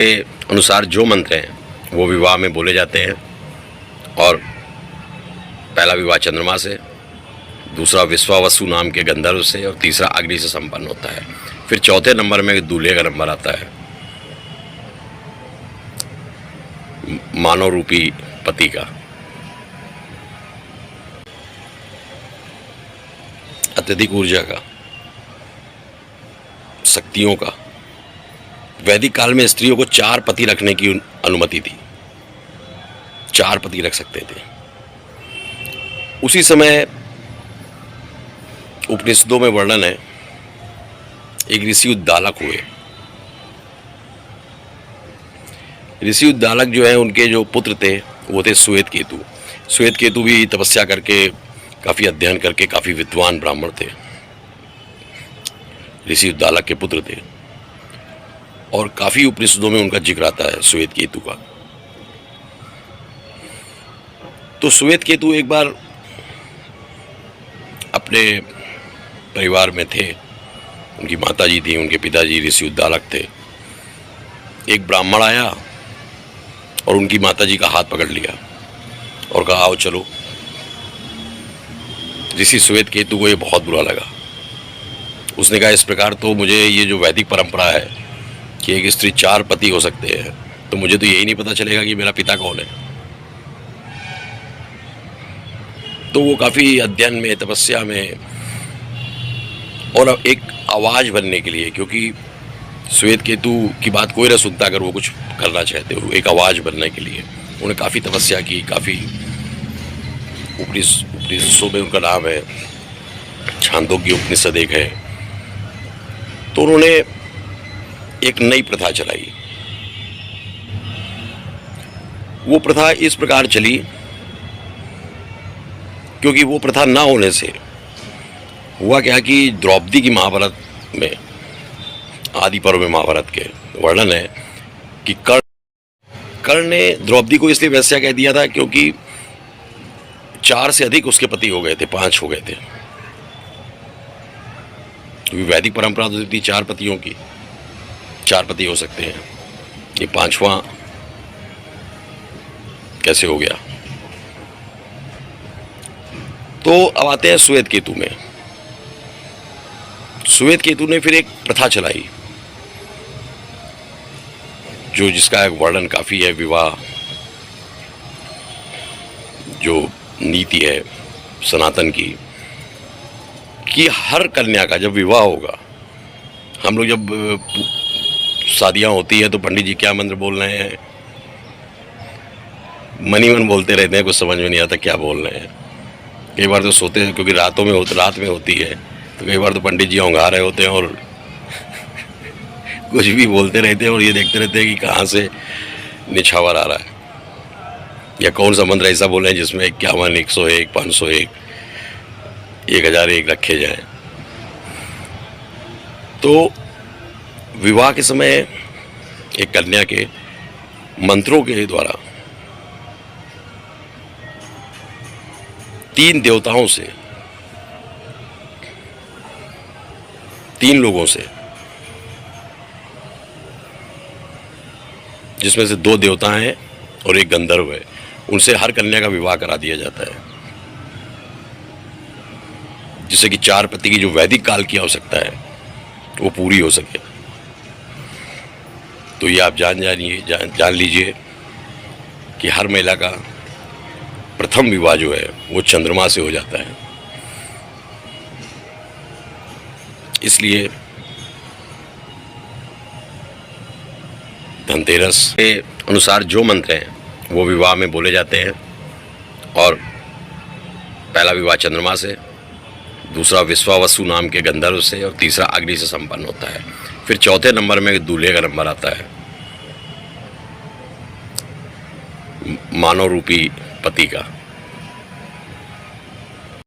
के अनुसार जो मंत्र हैं वो विवाह में बोले जाते हैं। और पहला विवाह चंद्रमा से, दूसरा विश्वावसु नाम के गंधर्व से और तीसरा अग्नि से संपन्न होता है। फिर चौथे नंबर में दूल्हे का नंबर आता है, मानव रूपी पति का। अत्यधिक ऊर्जा का, शक्तियों का। वैदिक काल में स्त्रियों को 4 पति रखने की अनुमति थी, 4 पति रख सकते थे। उसी समय उपनिषदों में वर्णन है, एक ऋषि उद्दालक हुए। ऋषि उद्दालक जो है, उनके जो पुत्र थे वो थे श्वेत केतु। श्वेत केतु भी तपस्या करके, काफ़ी अध्ययन करके काफ़ी विद्वान ब्राह्मण थे, ऋषि उद्दालक के पुत्र थे। और काफ़ी उपनिषदों में उनका जिक्र आता है श्वेत केतु का। तो श्वेत केतु एक बार अपने परिवार में थे, उनकी माताजी थी, उनके पिताजी ऋषि उद्दालक थे। एक ब्राह्मण आया और उनकी माताजी का हाथ पकड़ लिया और कहा, आओ चलो। ऋषि श्वेत केतु को ये बहुत बुरा लगा। उसने कहा, इस प्रकार तो मुझे ये जो वैदिक परंपरा है कि एक स्त्री 4 पति हो सकते हैं, तो मुझे तो यही नहीं पता चलेगा कि मेरा पिता कौन है। तो वो काफ़ी अध्ययन में, तपस्या में, और एक आवाज़ बनने के लिए, क्योंकि श्वेत केतु की बात कोई ना सुनता अगर वो कुछ करना चाहते हो, एक आवाज़ बनने के लिए उन्होंने काफ़ी तपस्या की। काफ़ी उपनिषदों में उनका नाम है, छांदोग्य उपनिषद एक है। तो उन्होंने एक नई प्रथा चलाई। वो प्रथा इस प्रकार चली, क्योंकि वो प्रथा ना होने से हुआ क्या कि द्रौपदी की महाभारत में, आदि पर्व में महाभारत के वर्णन है कि कर्ण ने द्रौपदी को इसलिए वैश्या कह दिया था क्योंकि 4 से अधिक उसके पति हो गए थे, 5 हो गए थे। क्योंकि वैदिक परंपरा तो थी 4 पतियों की, 4 पति हो सकते हैं। ये 5वां कैसे हो गया? तो अब आते हैं श्वेत केतु में। श्वेत केतु ने फिर एक प्रथा चलाई, जो जिसका एक वर्णन काफ़ी है। विवाह जो नीति है सनातन की, कि हर कन्या का जब विवाह होगा, हम लोग जब शादियां होती है तो पंडित जी क्या मंत्र बोल रहे हैं, मन ही मन बोलते रहते हैं, कुछ समझ में नहीं आता क्या बोल रहे हैं। कई बार तो सोते हैं, क्योंकि रात में होती है, तो कई बार तो पंडित जी होंगा रहे होते हैं और कुछ भी बोलते रहते हैं, और ये देखते रहते हैं कि कहाँ से निछावर आ रहा है, या कौन सा मंत्र ऐसा बोल रहे हैं जिसमें 51, 101, 501, 1001 रखे जाएं। तो विवाह के समय एक कन्या के मंत्रों के द्वारा 3 देवताओं से, 3 लोगों से, जिसमें से 2 देवता हैं और एक गंधर्व है, उनसे हर कन्या का विवाह करा दिया जाता है, जिससे कि 4 पति की जो वैदिक काल की आवश्यकता है वो पूरी हो सके। तो ये आप जान लीजिए कि हर महिला का प्रथम विवाह जो है वो चंद्रमा से हो जाता है। इसलिए धनतेरस के अनुसार जो मंत्र हैं वो विवाह में बोले जाते हैं। और पहला विवाह चंद्रमा से, दूसरा विश्वावसु नाम के गंधर्व से और तीसरा अग्नि से संपन्न होता है। फिर चौथे नंबर में दूल्हे का नंबर आता है, मानव रूपी पति का।